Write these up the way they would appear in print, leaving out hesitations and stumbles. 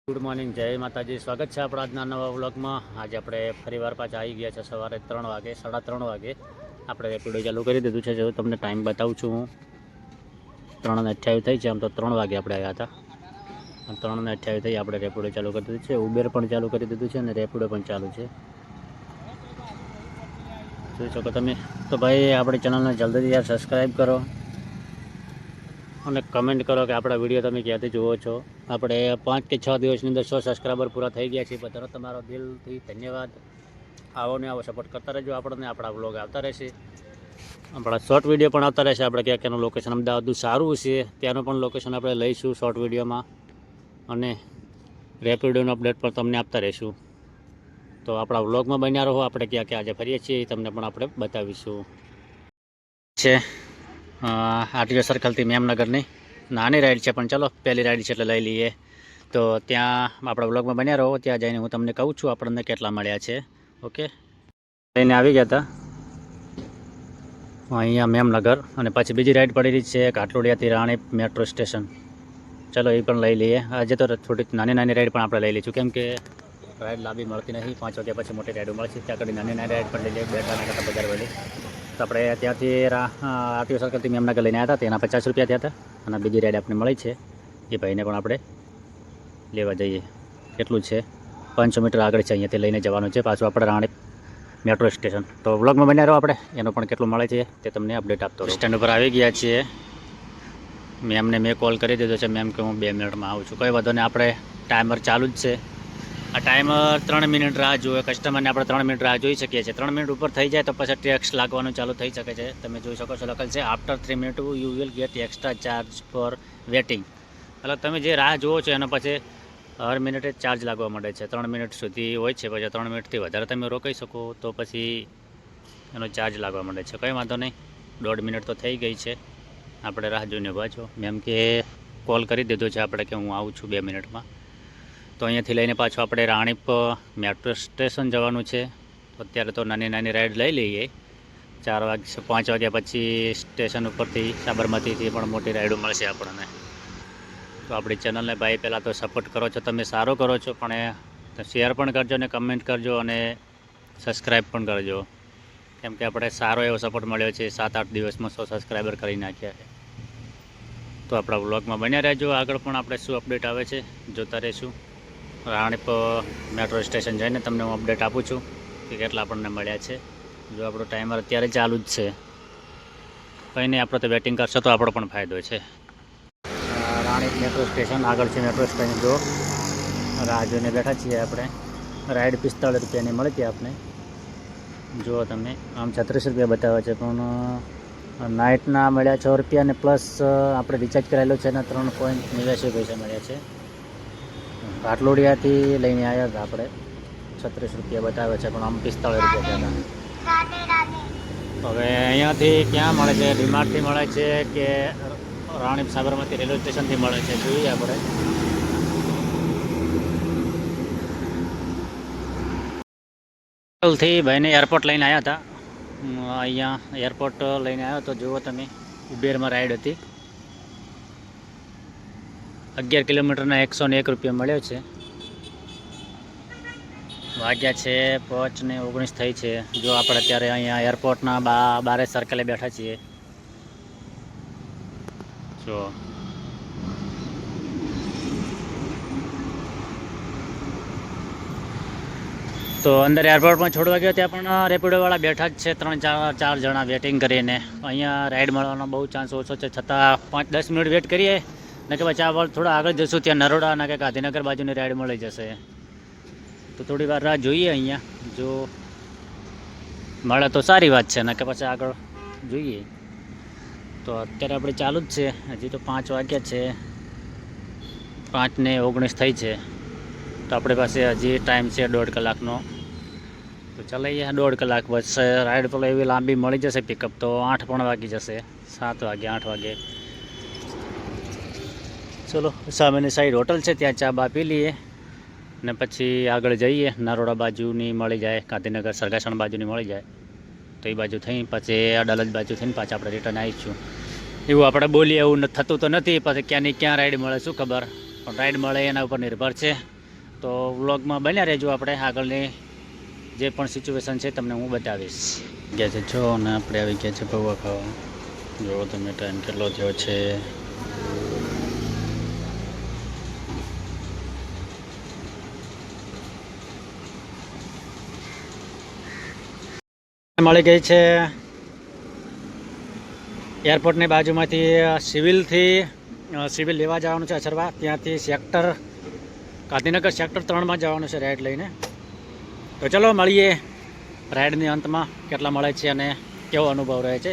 Good morning, જય માતાજી. સ્વાગત છે આપણા આજના નવા વ્લોગમાં. આજે આપણે ફરીવાર પાછા આવી ગયા છે સવારે 3 વાગે, 3:30 વાગે આપણે રેપિડો ચાલુ કરી દીધું છે. જો તમને ટાઈમ બતાવું છું હું, 3:28 થઈ છે. આમ તો 3 વાગે આપણે આવ્યા હતા, 3:28 થઈ આપણે રેપિડો ચાલુ કરી દીધું છે. ઉબેર પણ ચાલુ કરી દીધું છે અને રેપિડો પણ ચાલુ છે, જોઈ શકો તમે. તો ભાઈ આપણી ચેનલને જલ્દીથી યાર સબસ્ક્રાઈબ કરો અને કમેન્ટ કરો કે આપણા વિડીયો તમે ક્યાંથી જુઓ છો. આપણે 5 કે 6 દિવસની અંદર 100 સબસ્ક્રાઈબર પૂરા થઈ ગયા છે. બધાનો તમારો દિલથી ધન્યવાદ. આવો ને આવો સપોર્ટ કરતા રહેજો આપણને. આપણા વ્લોગ આવતા રહેશે, આપણા શોર્ટ વિડીયો પણ આવતા રહેશે. આપણે ક્યાં ક્યાંનું લોકેશન અમદાવાદનું સારું છે ત્યાંનું પણ લોકેશન આપણે લઈશું શોર્ટ વિડીયોમાં, અને રેપિડોનો અપડેટ પણ તમને આપતા રહીશું. તો આપણા વ્લોગમાં બન્યા રહો. આપણે ક્યાં ક્યાં આજે ફરીએ છીએ એ તમને પણ આપણે બતાવીશું. છે આરટીઓ સર્કલથી મેમનગરની નાની રાઈડ છે, પણ ચલો પહેલી રાઈડ છે એટલે લઈ લઈએ. તો ત્યાં આપણા વ્લોગમાં બન્યા રહો. ત્યાં જઈને હું તમને કહું છું આપણને કેટલા મળ્યા છે. ઓકે, લઈને આવી ગયા હતા અહીંયા મેમનગર, અને પછી બીજી રાઈડ પડેલી છે ઘાટલોડિયાથી રાણી મેટ્રો સ્ટેશન. ચલો એ પણ લઈ લઈએ. આજે તો થોડીક નાની રાઈડ પણ આપણે લઈ લઈશું, કેમ કે રાઈડ લાંબી મળતી નથી. 5 વાગ્યા પછી મોટી રાઈડો મળશે. ત્યાં આગળ નાની રાઈડ પણ લઈ લઈએ, બેટાના કરતાં બજાર વહેલી. તો આપણે ત્યાંથી આરટીઓ સર્કલથી મેમનગર લઈને આવ્યા હતા, તેના 50 રૂપિયા થયા હતા. અને બીજી રાઈડ આપણે મળી છે, એ ભાઈને પણ આપણે લેવા જઈએ. કેટલું છે, 500 મીટર આગળ છે, અહીંયાથી લઈને જવાનું છે પાછું આપણે રાણી મેટ્રો સ્ટેશન. તો વ્લોગમાં બન્યા રહો. આપણે એનું પણ કેટલું મળે છે તે તમને અપડેટ આપતો રહું. સ્ટેન્ડ ઉપર આવી ગયા છીએ. મેમને મેં કોલ કરી દીધો છે. મેમ કે હું 2 મિનિટમાં આવું છું. કોઈ વાંધો નહીં, આપણે ટાઈમર ચાલુ જ છે. આ ટાઈમર 3 મિનિટ રાહ જુએ કસ્ટમરને. આપણે 3 મિનિટ રાહ જોઈ શકીએ છીએ. 3 મિનિટ ઉપર થઈ જાય તો પછી ટેક્સ લાગવાનું ચાલુ થઈ શકે છે. તમે જોઈ શકો છો, લખેલ છે after 3 minute you will get extra charge for waiting. એટલે તમે જે રાહ જુઓ છો એના પછી હર મિનિટે ચાર્જ લાગવા માંડે છે. 3 મિનિટ સુધી હોય છે, પછી 3 મિનિટથી વધારે તમે રોકાઈ શકો તો પછી એનો ચાર્જ લાગવા માંડે છે. કંઈ વાંધો નહીં, 1.5 મિનિટ તો થઈ ગઈ છે. આપણે રાહ જોઈને ઊભા છો. મેમ કે કોલ કરી દીધો છે આપણે કે હું આવું છું 2 મિનિટમાં. તો અહીંયાથી લઈને પાછું આપણે રાણીપ મેટ્રો સ્ટેશન જવાનું છે. અત્યારે તો નાની રાઈડ લઈ લઈએ. 5 વાગ્યા પછી સ્ટેશન ઉપરથી સાબરમતીથી પણ મોટી રાઈડો મળશે આપણને. તો આપણી ચેનલને ભાઈ પહેલાં તો સપોર્ટ કરો છો, તમે સારો કરો છો, પણ શેર પણ કરજો અને કમેન્ટ કરજો અને સબસ્ક્રાઈબ પણ કરજો, કેમ કે આપણે સારો એવો સપોર્ટ મળ્યો છે. 7-8 દિવસમાં 100 સબસ્ક્રાઈબર કરી નાખ્યા છે. તો આપણા વ્લોગમાં બન્યા રહેજો. આગળ પણ આપણે શું અપડેટ આવે છે જોતા રહીશું. રાણીપ મેટ્રો સ્ટેશન જઈને તમને હું અપડેટ આપું છું કે કેટલા આપણને મળ્યા છે. જો આપણો ટાઈમર અત્યારે ચાલુ જ છે, કંઈ નહીં, આપણે તો વેટિંગ કરશો તો આપણો પણ ફાયદો છે. રાણીપ મેટ્રો સ્ટેશન આગળ છે. મેટ્રો સ્ટેશન જો રાહ જોઈને બેઠા છીએ આપણે. રાઈડ 45 રૂપિયાની મળી હતી આપણે. જુઓ તમે, આમ 36 રૂપિયા બતાવે છે, પણ નાઇટના મળ્યા 6 રૂપિયા, અને પ્લસ આપણે રિચાર્જ કરેલો છે એના 3.89 પૈસા મળ્યા છે. ઘાટલોડિયાથી લઈને આવ્યા હતા આપણે. 36 રૂપિયા બતાવે છે, પણ આમ 45 રૂપિયા હતા. હવે અહીંયાથી ક્યાં મળે છે? ડીમાર્ટથી મળે છે કે રાણીપ સાબરમતી રેલવે સ્ટેશનથી મળે છે, જોઈએ આપણે. થી ભાઈને એરપોર્ટ લઈને આવ્યા હતા. અહીંયા એરપોર્ટ લઈને આવ્યો તો જુઓ તમે, ઉબેરમાં રાઈડ હતી. 11 કિલોમીટરના 101 રૂપિયા મળ્યો છે. વાગ્યા છે 5:19 થઈ છે. જો આપણે અત્યારે અહીંયા એરપોર્ટના બારે સર્કલે બેઠા છીએ. જો તો અંદર એરપોર્ટમાં છોડવા ગયો ત્યાં પણ રેપિડોવાળા બેઠા જ છે, 3-4 જણા વેટિંગ કરીને. અહીંયા રાઈડ મળવાનો બહુ ચાન્સ ઓછો છે, છતાં 5-10 મિનિટ વેટ કરીએ ને કે પછી આ થોડા આગળ જશું, ત્યાં નરોડા અને કે ગાંધીનગર બાજુની રાઈડ મળી જશે. તો થોડી વાર રાહ જોઈએ. અહીંયા જો મળે તો સારી વાત છે, ને કે પછી આગળ જોઈએ. તો અત્યારે આપણે ચાલુ જ છે. હજી તો 5 વાગ્યા છે, 5:19 થઈ છે. તો આપણી પાસે હજી ટાઈમ છે 1.5 કલાકનો. તો ચલાવીએ 1.5 કલાક બસ. રાઈડ તો એવી લાંબી મળી જશે પિકઅપ તો 8 પણ વાગી જશે, 7 વાગે 8 વાગે. ચલો, સામેની સાઈડ હોટલ છે, ત્યાં ચા બા પી લઈએ ને પછી આગળ જઈએ. નરોડા બાજુની મળી જાય, ગાંધીનગર સરગાસણ બાજુની મળી જાય તો એ બાજુ થઈ પછી અડાલજ બાજુ થઈને પાછા આપણે રિટર્ન આવીશું. એવું આપણે બોલીએ એવું થતું તો નથી. પછી ક્યાંની ક્યાં રાઈડ મળે શું ખબર, પણ રાઈડ મળે એના ઉપર નિર્ભર છે. તો વ્લોગમાં બન્યા રહેજો, આપણે આગળની જે પણ સિચ્યુએશન છે તમને હું બતાવીશ. ગયા છે છો અને આપણે આવી ગયા છે પૌવા ખાવા. જોવો તમે ટાઈમ કેટલો થયો છે. મળી ગઈ છે એરપોર્ટની બાજુમાંથી સિવિલ લેવા જવાનું છે અછરવા. ત્યાંથી સેક્ટર ગાંધીનગર સેક્ટર 3માં જવાનું છે રાઈડ લઈને. તો ચલો મળીએ રાઈડની અંતમાં કેટલા મળે છે અને કેવો અનુભવ રહે છે.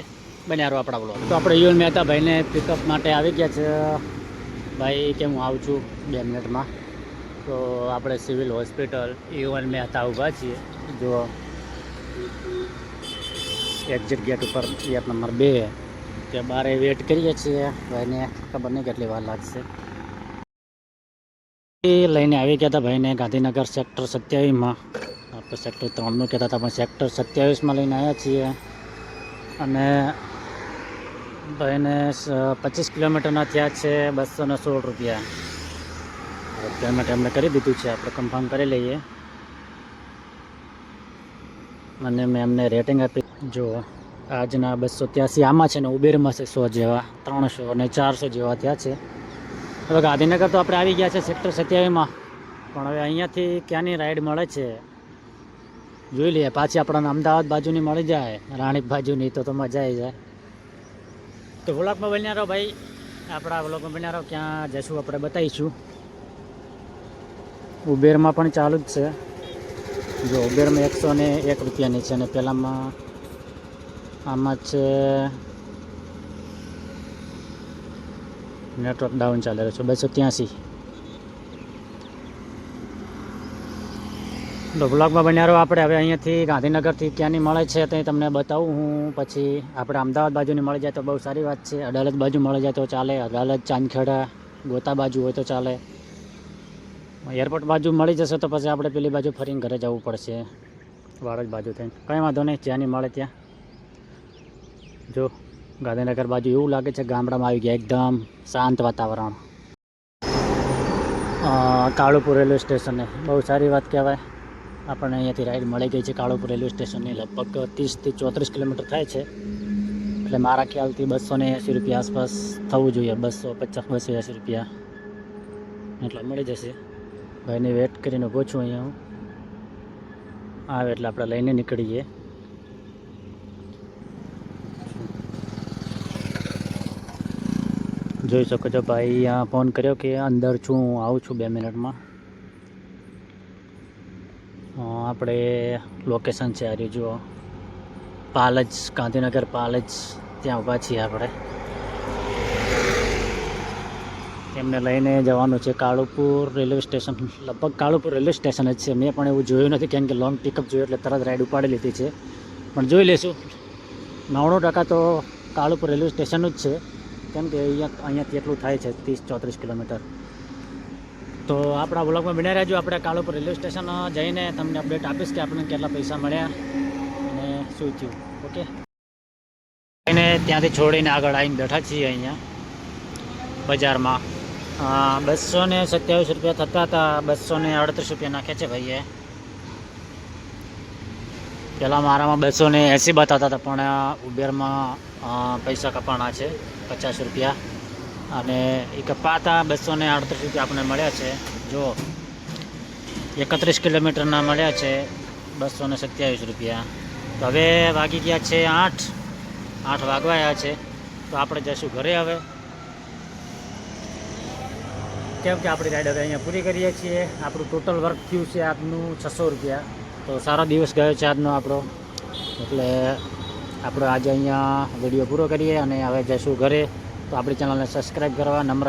બન્યા રહો આપણા બ્લોગ. તો આપણે યુએન મહેતા ભાઈને પિકઅપ માટે આવી ગયા છે. ભાઈ કે હું આવું છું 2 મિનિટમાં. તો આપણે સિવિલ હોસ્પિટલ યુએન મહેતા ઊભા છીએ. જો એક્ઝિટ ગેટ ઉપર ગેટ નંબર 2 ત્યાં બારે વેટ કરીએ છીએ. ભાઈને ખબર નહીં કેટલી વાર લાગશે. લઈને આવી ગયા હતા ભાઈને ગાંધીનગર સેક્ટર 27માં. આપણે સેક્ટર 3નું કહેતા હતા પણ સેક્ટર 27માં લઈને આવ્યા છીએ. અને ભાઈને 25 કિલોમીટરના થયા છે 216 રૂપિયા. પેમેન્ટ એમને કરી દીધું છે, આપણે કન્ફર્મ કરી લઈએ. અને મેં એમને રેટિંગ આપી. જો આજના 283 આમાં છે ને ઉબેરમાં છે 100 જેવા, 300 અને 400 જેવા થયા છે. હવે ગાંધીનગર તો આપણે આવી ગયા છે સેક્ટર 27માં, પણ હવે અહીંયાથી ક્યાંની રાઈડ મળે છે જોઈ લઈએ. પાછી આપણને અમદાવાદ બાજુની મળી જાય, રાણીપ બાજુની, તો મજા આવી જાય. તો વ્લોગમાં બન્યા રહો ભાઈ, આપણા વ્લોગમાં બન્યા રહો. ક્યાં જઈશું આપણે બતાવીશું. ઉબેરમાં પણ ચાલુ જ છે. જો ઉબેરમાં 101 રૂપિયાની છે અને પહેલાંમાં આમાં છે નેટવર્ક ડાઉન ચાલે છે 283. તો બ્લોગમાં બન્યા રહો આપણે. હવે અહીંયાથી ગાંધીનગરથી ક્યાંની મળે છે તે તમને બતાવું હું. પછી આપણે અમદાવાદ બાજુની મળી જાય તો બહુ સારી વાત છે. અડાલજ બાજુ મળી જાય તો ચાલે. અડાલજ, ચાંદખેડા, ગોતા બાજુ હોય તો ચાલે. એરપોર્ટ બાજુ મળી જશે તો પછી આપણે પેલી બાજુ ફરીને ઘરે જવું પડશે, વાડજ બાજુ થઈને. કંઈ વાંધો નહીં, જ્યાંની મળે ત્યાં. જો ગાંધીનગર બાજુ એવું લાગે છે ગામડામાં આવી ગયા, એકદમ શાંત વાતાવરણ. કાળુપુર રેલવે સ્ટેશને બહુ સારી વાત કહેવાય. આપણને અહીંયાથી રાઈડ મળી ગઈ છે કાળુપુર રેલવે સ્ટેશનની. લગભગ 30 થી 34 કિલોમીટર થાય છે. એટલે મારા ખ્યાલથી 280 રૂપિયા આસપાસ થવું જોઈએ. 250, 280 રૂપિયા એટલે મળી જશે. ભાઈને વેટ કરીને ઊભો છું અહીંયા હું. આવે એટલે આપણે લઈને નીકળીએ. જોઈ શકો છો ભાઈ, અહીંયા ફોન કર્યો કે અંદર છું, હું આવું છું 2 મિનિટમાં. આપણે લોકેશન છે આ જુઓ, પાલજ, ગાંધીનગર પાલજ, ત્યાં ઊભા છીએ આપણે. એમને લઈને જવાનું છે કાળુપુર રેલવે સ્ટેશન. લગભગ કાળુપુર રેલવે સ્ટેશન જ છે. મેં પણ એવું જોયું નથી, કેમ કે લોંગ પિકઅપ જોયું એટલે તરત રાઈડ ઉપાડી લીધી છે. પણ જોઈ લઈશું. 99% તો કાળુપુર રેલવે સ્ટેશનનું જ છે, કેમ કે અહીંયાથી એટલું થાય છે 30-34 કિલોમીટર. તો આપણા વ્લોગમાં બન્યા રહેજો. આપણે કાળુપુર રેલવે સ્ટેશન જઈને તમને અપડેટ આપીશ કે આપણને કેટલા પૈસા મળ્યા અને શું થયું. ઓકે, એને ત્યાંથી છોડીને આગળ આવીને બેઠા છીએ અહીંયા બજારમાં. 227 રૂપિયા થતા હતા, 238 રૂપિયા નાખ્યા છે ભાઈએ. પહેલાં મારામાં 280 બતાવતા હતા, પણ ઉબેરમાં પૈસા કપાણા છે 50 રૂપિયા. અને એ કપાતા 238 રૂપિયા આપણને મળ્યા છે. જો 31 કિલોમીટરના મળ્યા છે 227 રૂપિયા. તો હવે વાગી ગયા છે 8 વાગવાયા છે. તો આપણે જઈશું ઘરે હવે, કેમ કે આપણી રાઈડ હવે અહીંયા પૂરી કરીએ છીએ. આપણું ટોટલ વર્ક થયું છે આજનું 600 રૂપિયા. તો સારો દિવસ ગયો છે આજનો આપણો. એટલે આપણે આજે અહીંયા વિડીયો પૂરો કરીએ અને હવે જઈશું ઘરે. તો આપણી ચેનલને સબસ્ક્રાઈબ કરવા નમ્ર